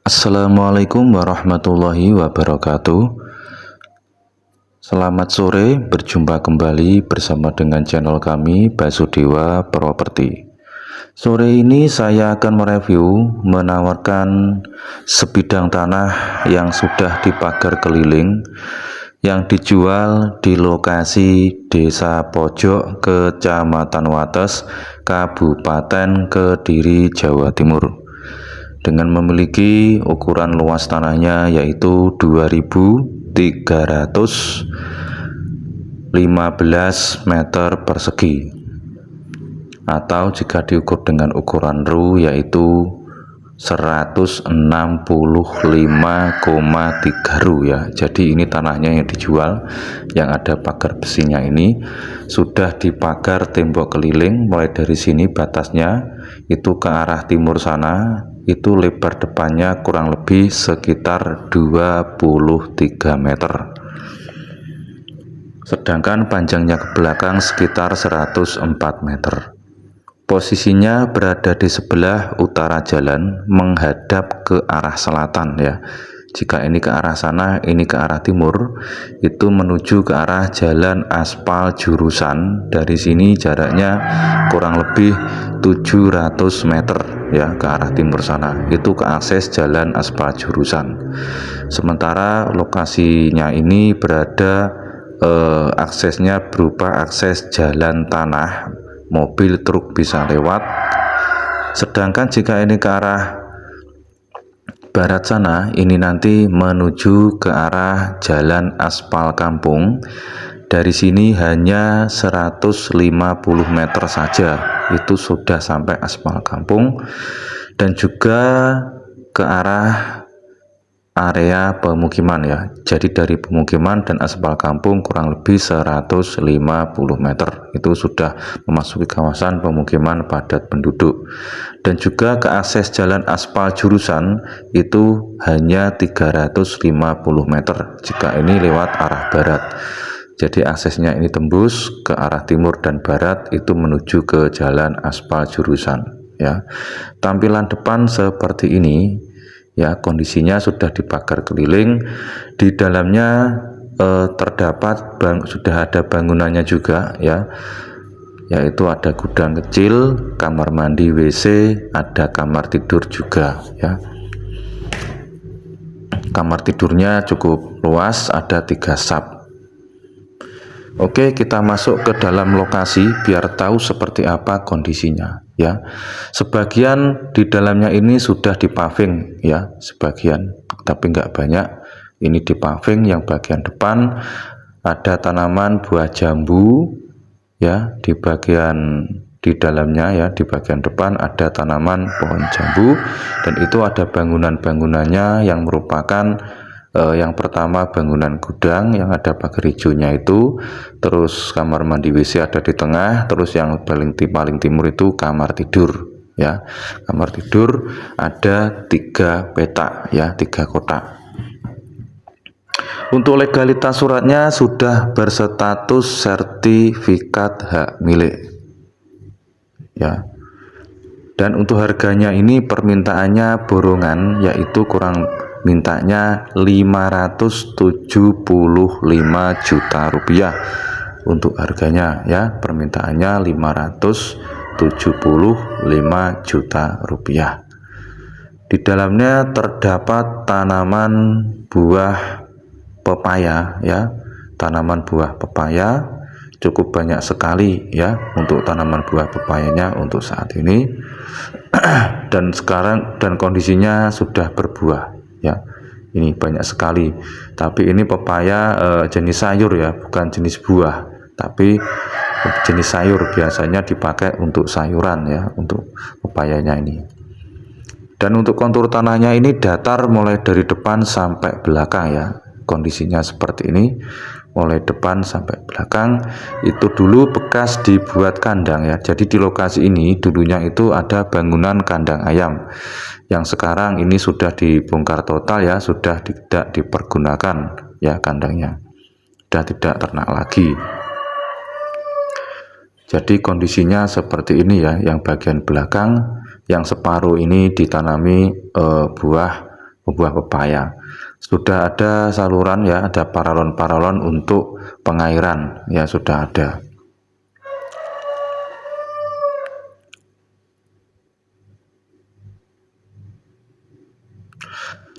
Assalamualaikum warahmatullahi wabarakatuh. Selamat sore, berjumpa kembali bersama dengan channel kami Basudewa Properti. Sore ini saya akan mereview menawarkan sebidang tanah yang sudah dipagar keliling yang dijual di lokasi Desa Pojok, Kecamatan Wates, Kabupaten Kediri, Jawa Timur, dengan memiliki ukuran luas tanahnya yaitu 2.315 meter persegi, atau jika diukur dengan ukuran ru yaitu 165,3 ru ya. Jadi ini tanahnya yang dijual, yang ada pagar besinya ini sudah dipagar tembok keliling. Mulai dari sini batasnya itu ke arah timur sana, itu lebar depannya kurang lebih sekitar 23 meter, sedangkan panjangnya ke belakang sekitar 104 meter. Posisinya berada di sebelah utara jalan menghadap ke arah selatan ya. Jika ini ke arah sana, ini ke arah timur, itu menuju ke arah jalan aspal jurusan. Dari sini jaraknya kurang lebih 700 meter ya ke arah timur sana. Itu ke akses jalan aspal jurusan. Sementara lokasinya ini berada aksesnya berupa akses jalan tanah, mobil truk bisa lewat. Sedangkan jika ini ke arah barat sana, ini nanti menuju ke arah jalan aspal kampung. Dari sini hanya 150 meter saja itu sudah sampai aspal kampung, dan juga ke arah area pemukiman ya. Jadi dari pemukiman dan aspal kampung kurang lebih 150 meter itu sudah memasuki kawasan pemukiman padat penduduk. Dan juga ke akses jalan aspal jurusan itu hanya 350 meter jika ini lewat arah barat. Jadi aksesnya ini tembus ke arah timur dan barat, itu menuju ke jalan aspal jurusan ya. Tampilan depan seperti ini ya, kondisinya sudah dipagar keliling. Di dalamnya terdapat sudah ada bangunannya juga ya, yaitu ada gudang kecil, kamar mandi, WC, ada kamar tidur juga ya. Kamar tidurnya cukup luas, ada 3 sub. Oke, kita masuk ke dalam lokasi biar tahu seperti apa kondisinya ya. Sebagian di dalamnya ini sudah dipaving ya, sebagian, tapi nggak banyak. Ini dipaving. Yang bagian depan ada tanaman buah jambu ya, di bagian di dalamnya ya, di bagian depan ada tanaman pohon jambu, dan itu ada bangunan-bangunannya yang merupakan yang pertama bangunan gudang yang ada pagar hijaunya itu, terus kamar mandi, WC ada di tengah, terus yang paling timur itu kamar tidur ya. Kamar tidur ada 3 petak ya, 3 kotak. Untuk legalitas suratnya sudah berstatus sertifikat hak milik ya. Dan untuk harganya ini permintaannya borongan, yaitu mintanya 575 juta rupiah untuk harganya ya. Permintaannya 575 juta rupiah. Di dalamnya terdapat tanaman buah pepaya ya, tanaman buah pepaya cukup banyak sekali ya untuk tanaman buah pepayanya untuk saat ini. Dan sekarang kondisinya sudah berbuah ya. Ini banyak sekali, tapi ini pepaya jenis sayur ya, bukan jenis buah, tapi jenis sayur. Biasanya dipakai untuk sayuran ya, untuk pepayanya ini. Dan untuk kontur tanahnya ini datar mulai dari depan sampai belakang ya. Kondisinya seperti ini, mulai depan sampai belakang. Itu dulu bekas dibuat kandang ya. Jadi di lokasi ini dulunya itu ada bangunan kandang ayam, yang sekarang ini sudah dibongkar total ya, sudah tidak dipergunakan ya kandangnya, sudah tidak ternak lagi. Jadi kondisinya seperti ini ya. Yang bagian belakang, yang separuh ini ditanami buah buah pepaya. Sudah ada saluran ya, ada paralon-paralon untuk pengairan ya, sudah ada.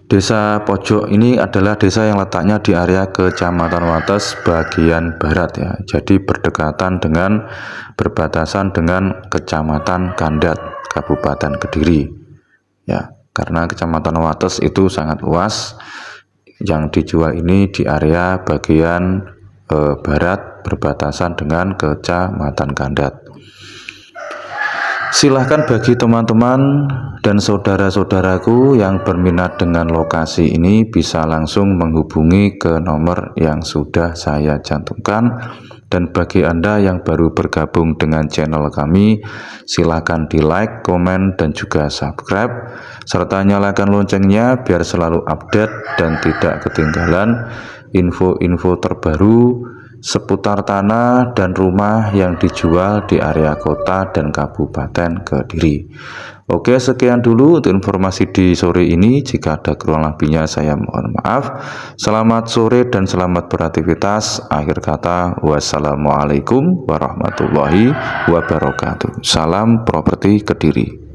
Desa Pojok ini adalah desa yang letaknya di area Kecamatan Wates bagian barat ya. Jadi berbatasan dengan Kecamatan Kandat, Kabupaten Kediri. Ya, karena Kecamatan Wates itu sangat luas. Yang dijual ini di area bagian barat berbatasan dengan Kecamatan Kandat. Silahkan bagi teman-teman dan saudara-saudaraku yang berminat dengan lokasi ini bisa langsung menghubungi ke nomor yang sudah saya cantumkan. Dan bagi Anda yang baru bergabung dengan channel kami, silahkan di like, komen, dan juga subscribe, serta nyalakan loncengnya biar selalu update dan tidak ketinggalan info-info terbaru seputar tanah dan rumah yang dijual di area kota dan kabupaten Kediri. Oke, sekian dulu untuk informasi di sore ini. Jika ada kurang lebihnya saya mohon maaf. Selamat sore dan selamat beraktivitas. Akhir kata, wassalamualaikum warahmatullahi wabarakatuh. Salam properti Kediri.